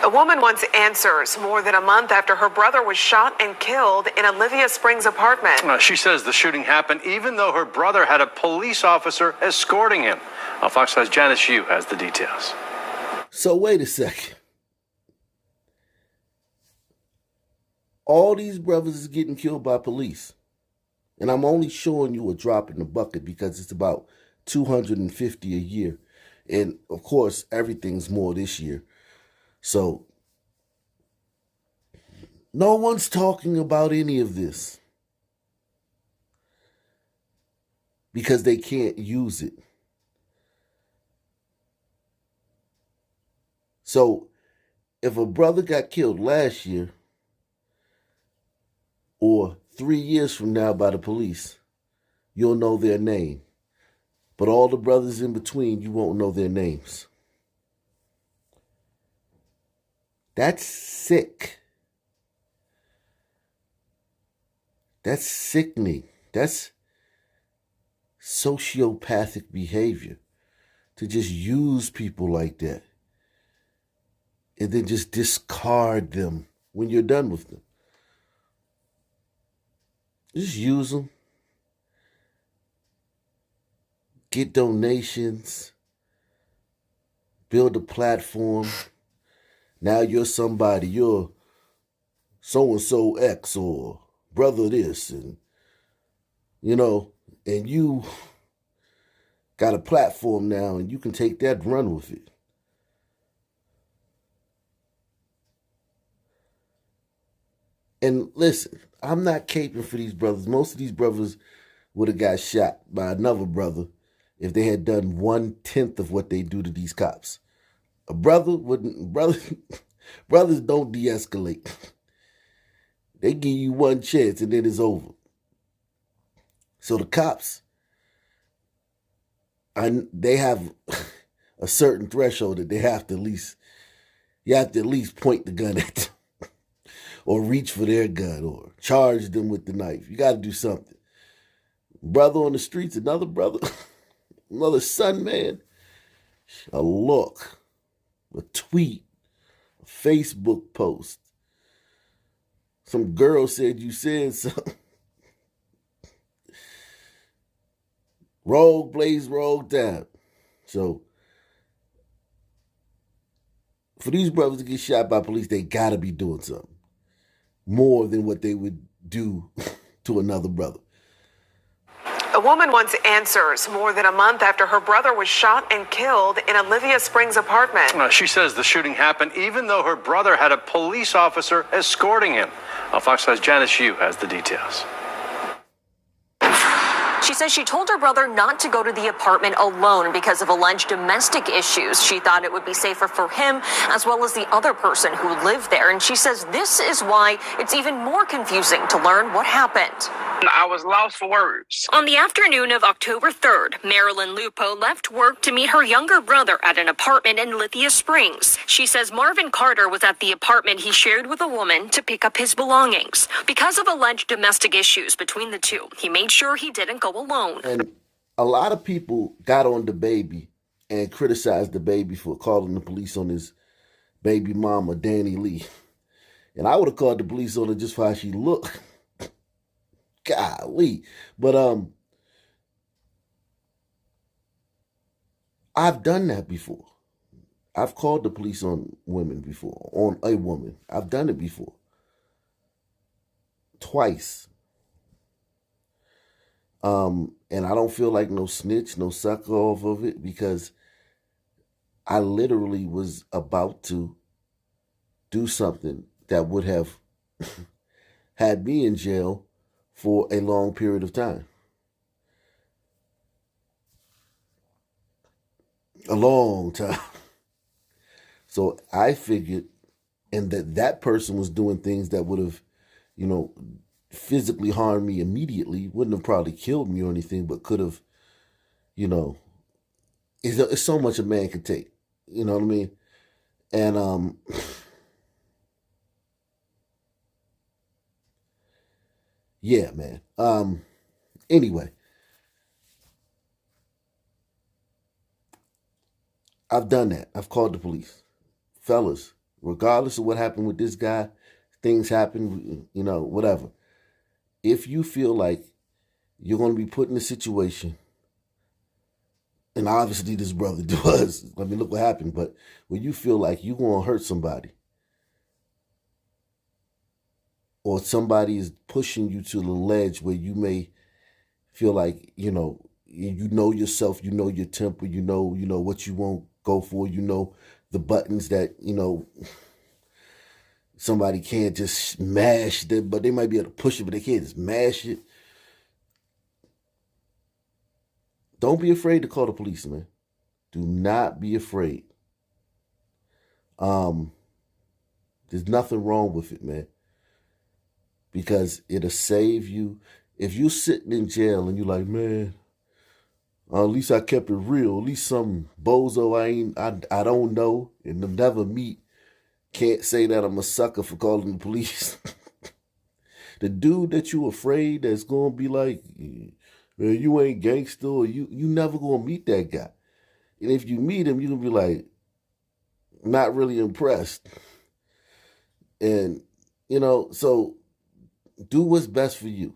A woman wants answers more than a month after her brother was shot and killed in Olivia Springs' apartment. She says the shooting happened even though her brother had a police officer escorting him. Fox 5's Janice Yu has the details. So wait a second. All these brothers is getting killed by police. And I'm only showing you a drop in the bucket because it's about 250 a year. And of course, everything's more this year. So no one's talking about any of this because they can't use it. So if a brother got killed last year or 3 years from now by the police, you'll know their name. But all the brothers in between, you won't know their names. That's sick. That's sickening. That's sociopathic behavior to just use people like that and then just discard them when you're done with them. Just use them. Get donations. Build a platform. Now you're somebody. You're so-and-so X or brother this. And, and you got a platform now and you can take that and run with it. And listen, I'm not caping for these brothers. Most of these brothers would have got shot by another brother if they had done 1/10 of what they do to these cops. A brother wouldn't, brothers don't de-escalate. They give you one chance and then it's over. So the cops, they have a certain threshold that they have to you have to at least point the gun at them or reach for their gun or charge them with the knife. You got to do something. Brother on the streets, another brother, another son, man, a look, a tweet, a Facebook post. Some girl said you said something. Rogue blaze, rogue down. So for these brothers to get shot by police, they got to be doing something more than what they would do to another brother. A woman wants answers more than a month after her brother was shot and killed in Olivia Springs' apartment. She says the shooting happened even though her brother had a police officer escorting him. Fox 5's Janice Yu has the details. She says she told her brother not to go to the apartment alone because of alleged domestic issues. She thought it would be safer for him as well as the other person who lived there. And she says this is why it's even more confusing to learn what happened. I was lost for words. On the afternoon of October 3rd, Marilyn Lupo left work to meet her younger brother at an apartment in Lithia Springs. She says Marvin Carter was at the apartment he shared with a woman to pick up his belongings. Because of alleged domestic issues between the two, he made sure he didn't go alone. And a lot of people got on the baby and criticized the baby for calling the police on his baby mama, Danny Lee. And I would have called the police on her just for how she looked. Golly. But I've done that before. I've called the police on women before, on a woman. I've done it before. Twice. And I don't feel like no snitch, no sucker off of it because I literally was about to do something that would have had me in jail for a long period of time. A long time. So I figured, and that person was doing things that would have, physically harmed me immediately, wouldn't have probably killed me or anything, but could have, it's so much a man can take. You know what I mean? And yeah, man. Anyway, I've done that. I've called the police. Fellas, regardless of what happened with this guy, things happen, whatever. If you feel like you're going to be put in a situation, and obviously this brother does, I mean, look what happened, but when you feel like you're going to hurt somebody, or somebody is pushing you to the ledge where you may feel like, you know yourself, you know your temper, you know what you won't go for, the buttons that, somebody can't just smash them, but they might be able to push it, but they can't just mash it. Don't be afraid to call the police, man. Do not be afraid. There's nothing wrong with it, man. Because it'll save you. If you're sitting in jail and you're like, man, at least I kept it real. At least some bozo I don't know and they'll never meet can't say that I'm a sucker for calling the police. The dude that you afraid that's gonna be like, man, you ain't gangster, or you never gonna meet that guy. And if you meet him, you're gonna be like, not really impressed. And so do what's best for you.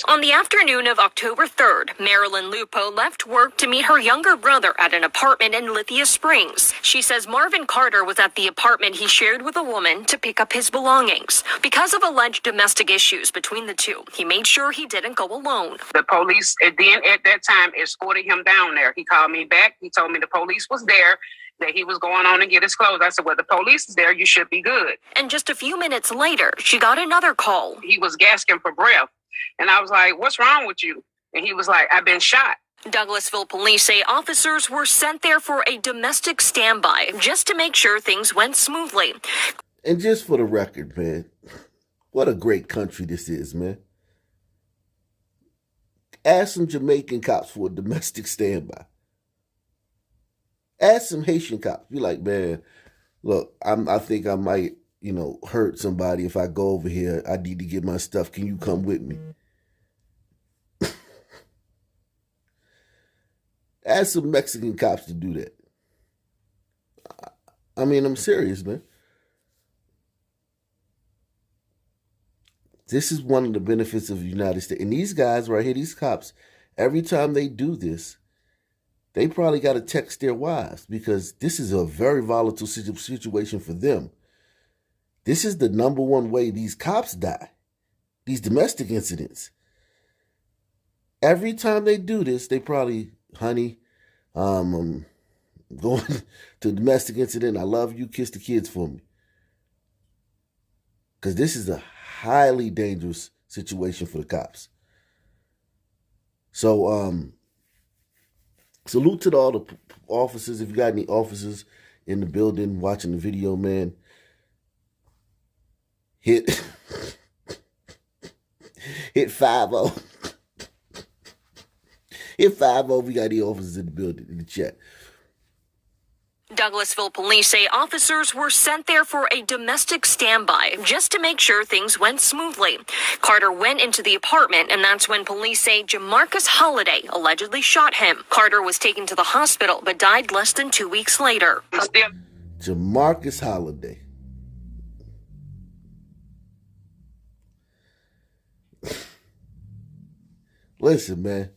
On the afternoon of October 3rd, Marilyn Lupo left work to meet her younger brother at an apartment in Lithia Springs. She says Marvin Carter was at the apartment he shared with a woman to pick up his belongings. Because of alleged domestic issues between the two, he made sure he didn't go alone. The police, then at that time, escorted him down there. He called me back. He told me the police was there, that he was going on and get his clothes. I said, well, the police is there. You should be good. And just a few minutes later, she got another call. He was gasping for breath. And I was like, what's wrong with you? And he was like, I've been shot. Douglasville police say officers were sent there for a domestic standby just to make sure things went smoothly. And just for the record, man, what a great country this is, man. Ask some Jamaican cops for a domestic standby. Ask some Haitian cops. Be like, man, look, I think I might, hurt somebody if I go over here. I need to get my stuff. Can you come with me? Ask some Mexican cops to do that. I mean, I'm serious, man. This is one of the benefits of the United States. And these guys right here, these cops, every time they do this, they probably got to text their wives, because this is a very volatile situation for them. This is the number one way these cops die, these domestic incidents. Every time they do this, they probably, honey, I'm going to a domestic incident. I love you. Kiss the kids for me. Because this is a highly dangerous situation for the cops. So, salute to all the officers. If you got any officers in the building watching the video, man, hit 50. Hit 50. We got any officers in the building in the chat. Douglasville police say officers were sent there for a domestic standby just to make sure things went smoothly. Carter went into the apartment, and that's when police say Jamarcus Holliday allegedly shot him. Carter was taken to the hospital but died less than 2 weeks later. Jamarcus Holliday. Listen, man.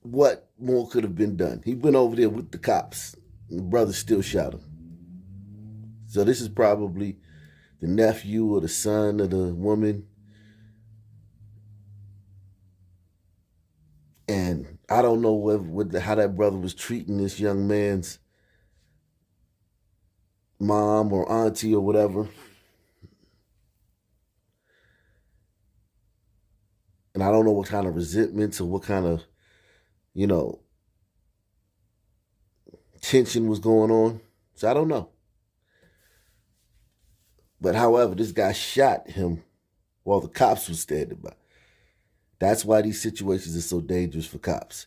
What more could have been done? He went over there with the cops. And the brother still shot him. So this is probably the nephew or the son of the woman. And I don't know how that brother was treating this young man's mom or auntie or whatever. And I don't know what kind of resentments or what kind of, tension was going on. So I don't know. But however, this guy shot him while the cops were standing by. That's why these situations are so dangerous for cops.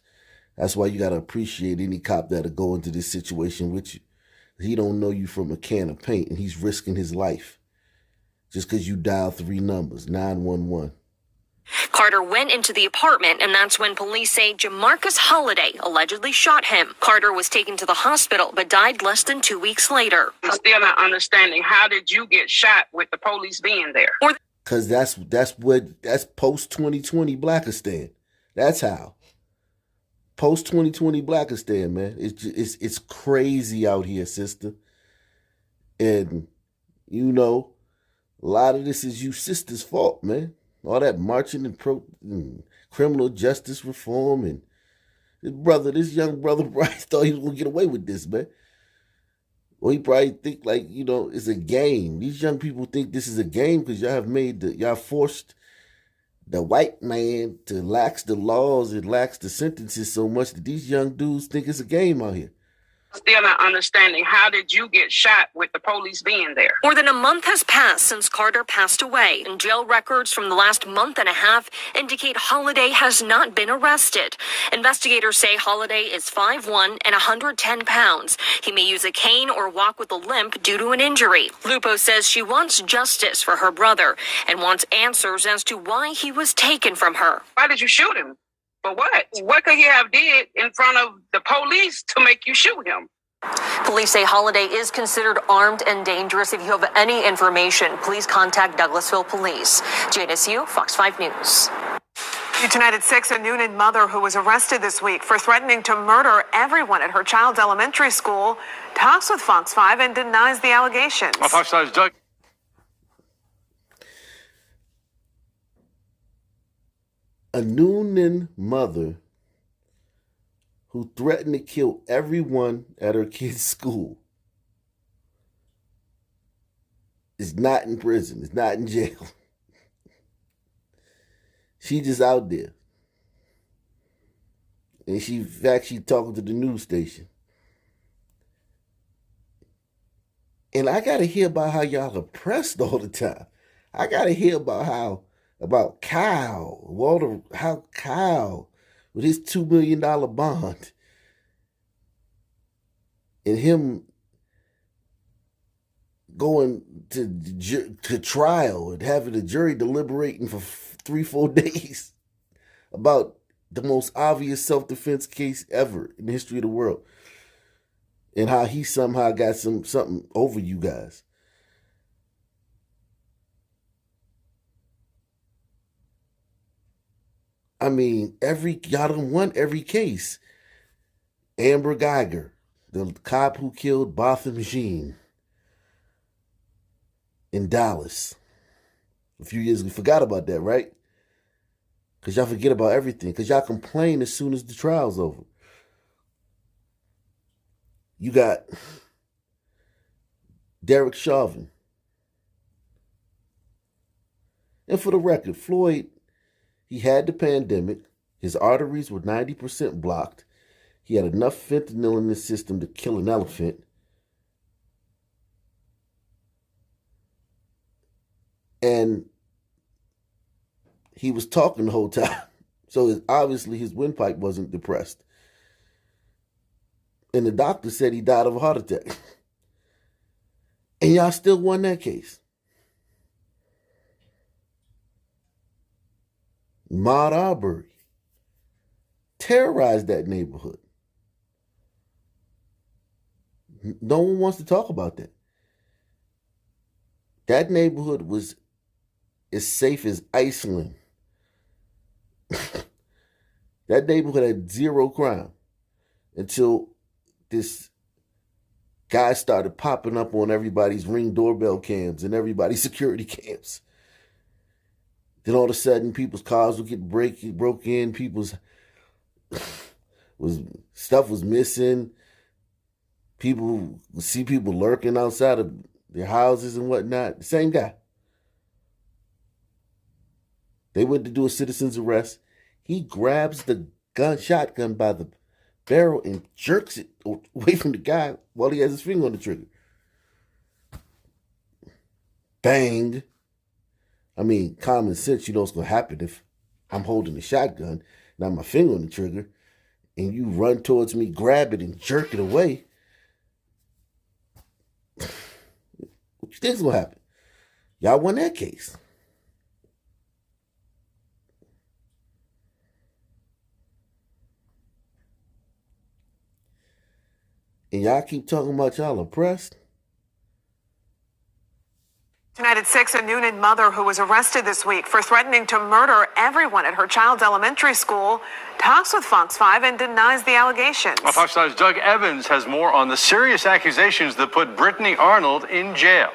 That's why you got to appreciate any cop that'll go into this situation with you. He don't know you from a can of paint, and he's risking his life just because you dial 3 numbers, 911. Carter went into the apartment, and that's when police say Jamarcus Holliday allegedly shot him. Carter was taken to the hospital, but died less than 2 weeks later. I'm still not understanding, how did you get shot with the police being there? Because that's post 2020 Blackistan. That's how. Post 2020 Blackistan, man. It's crazy out here, sister. And you know, a lot of this is you sisters' fault, man. All that marching and criminal justice reform, and this young brother Bryce thought he was gonna get away with this, man. Or he probably think it's a game. These young people think this is a game because y'all forced the white man to lax the laws and lax the sentences so much that these young dudes think it's a game out here. Still not understanding, how did you get shot with the police being there? More than a month has passed since Carter passed away, and jail records from the last month and a half indicate Holliday has not been arrested. Investigators say Holliday is 5'1" and 110 pounds. He may use a cane or walk with a limp due to an injury. Lupo says she wants justice for her brother and wants answers as to why he was taken from her. Why did you shoot him? For what? What could he have did in front of the police to make you shoot him? Police say Holliday is considered armed and dangerous. If you have any information, please contact Douglasville Police. Janice Yu, Fox 5 News. Tonight at 6, a Noonan mother who was arrested this week for threatening to murder everyone at her child's elementary school talks with Fox 5 and denies the allegations. Fox 5's Doug. A Noonan mother who threatened to kill everyone at her kid's school is not in prison, is not in jail. She just out there. And she's talking to the news station. And I got to hear about how y'all are pressed all the time. I got to hear about Kyle, how Kyle, with his $2 million bond, and him going to trial and having the jury deliberating for 3-4 days about the most obvious self-defense case ever in the history of the world, and how he somehow got something over you guys. I mean, y'all done won every case. Amber Geiger, the cop who killed Botham Jean in Dallas a few years ago. We forgot about that, right? Because y'all forget about everything. Because y'all complain as soon as the trial's over. You got Derek Chauvin. And for the record, Floyd, he had the pandemic. His arteries were 90% blocked. He had enough fentanyl in his system to kill an elephant. And he was talking the whole time. So obviously his windpipe wasn't depressed. And the doctor said he died of a heart attack. And y'all still won that case. Maud Arbery terrorized that neighborhood. No one wants to talk about that. That neighborhood was as safe as Iceland. That neighborhood had zero crime until this guy started popping up on everybody's Ring doorbell cams and everybody's security cams. Then all of a sudden, people's cars would get broke in. Stuff was missing. People would see people lurking outside of their houses and whatnot. The same guy. They went to do a citizen's arrest. He grabs the shotgun by the barrel and jerks it away from the guy while he has his finger on the trigger. Bang. I mean, common sense, you know what's going to happen if I'm holding the shotgun, now my finger on the trigger, and you run towards me, grab it, and jerk it away. What you think's going to happen? Y'all won that case. And y'all keep talking about y'all oppressed? United 6, a Noonan mother who was arrested this week for threatening to murder everyone at her child's elementary school talks with Fox 5 and denies the allegations. Well, Fox 5's Doug Evans has more on the serious accusations that put Brittany Arnold in jail.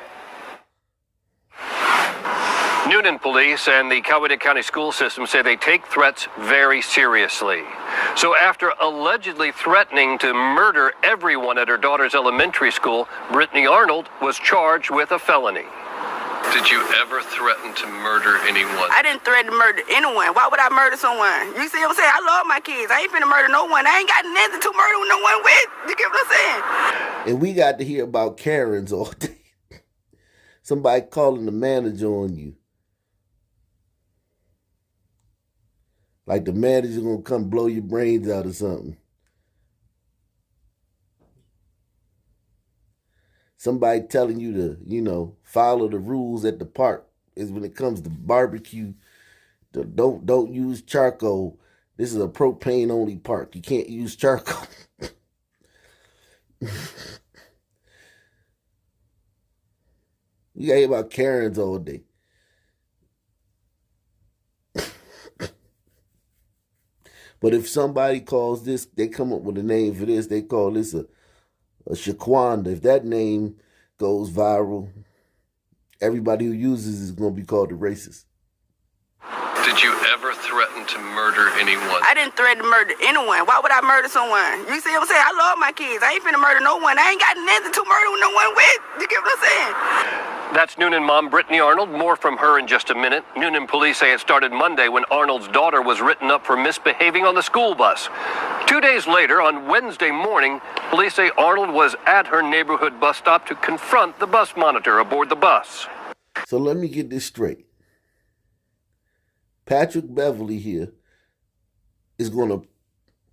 Noonan police and the Coweta County school system say they take threats very seriously. So after allegedly threatening to murder everyone at her daughter's elementary school, Brittany Arnold was charged with a felony. Did you ever threaten to murder anyone? I didn't threaten to murder anyone. Why would I murder someone? You see what I'm saying? I love my kids. I ain't finna murder no one. I ain't got nothing to murder no one with. You get what I'm saying? And we got to hear about Karens all day. Somebody calling the manager on you. Like the manager gonna come blow your brains out or something. Somebody telling you to, follow the rules at the park is when it comes to barbecue. Don't use charcoal. This is a propane only park. You can't use charcoal. You gotta hear about Karens all day. But if somebody calls this, they come up with a name for this, they call this a Shaquanda. If that name goes viral, everybody who uses it is going to be called a racist. Did you ever threaten to murder anyone? I didn't threaten to murder anyone. Why would I murder someone? You see what I'm saying? I love my kids. I ain't finna murder no one. I ain't got nothing to murder no one with. You get what I'm saying? That's Noonan mom Brittany Arnold. More from her in just a minute. Noonan police say it started Monday when Arnold's daughter was written up for misbehaving on the school bus. 2 days later, on Wednesday morning, police say Arnold was at her neighborhood bus stop to confront the bus monitor aboard the bus. So let me get this straight. Patrick Beverly here is going to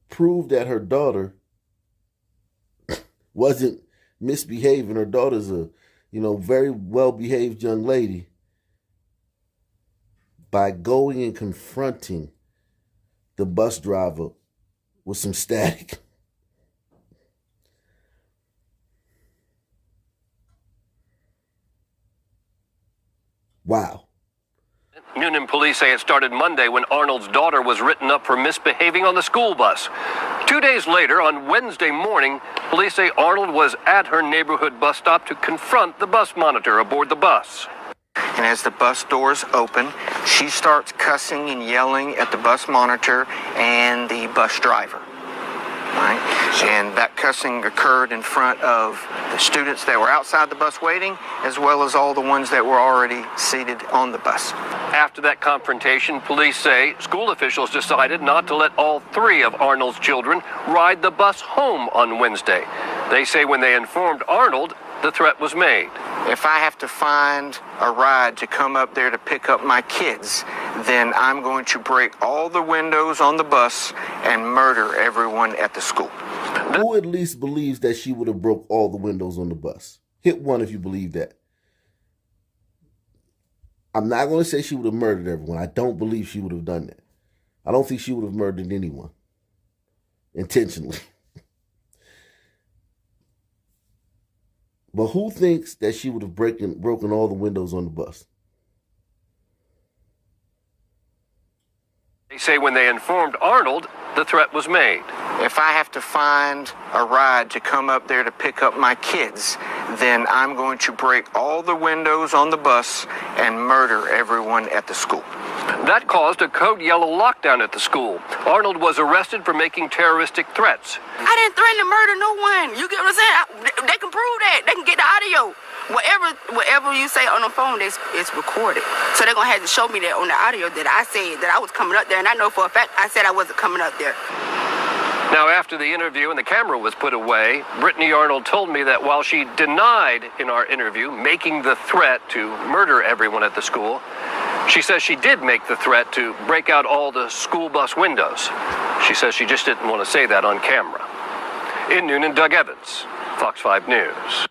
prove that her daughter wasn't misbehaving. Her daughter's a very well-behaved young lady by going and confronting the bus driver with some static. Wow. Noonan police say it started Monday when Arnold's daughter was written up for misbehaving on the school bus. 2 days later, on Wednesday morning, police say Arnold was at her neighborhood bus stop to confront the bus monitor aboard the bus. And as the bus doors open, she starts cussing and yelling at the bus monitor and the bus driver. Right? And that cussing occurred in front of the students that were outside the bus waiting, as well as all the ones that were already seated on the bus. After that confrontation, police say school officials decided not to let all three of Arnold's children ride the bus home on Wednesday. They say when they informed Arnold, the threat was made. If I have to find a ride to come up there to pick up my kids, then I'm going to break all the windows on the bus and murder everyone at the school. Who at least believes that she would have broke all the windows on the bus? Hit one if you believe that. I'm not going to say she would have murdered everyone. I don't believe she would have done that. I don't think she would have murdered anyone intentionally. But who thinks that she would have broken all the windows on the bus? They say when they informed Arnold, the threat was made. If I have to find a ride to come up there to pick up my kids, then I'm going to break all the windows on the bus and murder everyone at the school. That caused a code yellow lockdown at the school. Arnold was arrested for making terroristic threats. I didn't threaten to murder no one. You get what I'm saying? They can prove that. They can get the audio. Whatever you say on the phone, it's recorded. So they're going to have to show me that on the audio that I said that I was coming up there. And I know for a fact I said I wasn't coming up there. Now, after the interview and the camera was put away, Brittany Arnold told me that while she denied in our interview making the threat to murder everyone at the school, she says she did make the threat to break out all the school bus windows. She says she just didn't want to say that on camera. In Noonan, Doug Evans, Fox 5 News.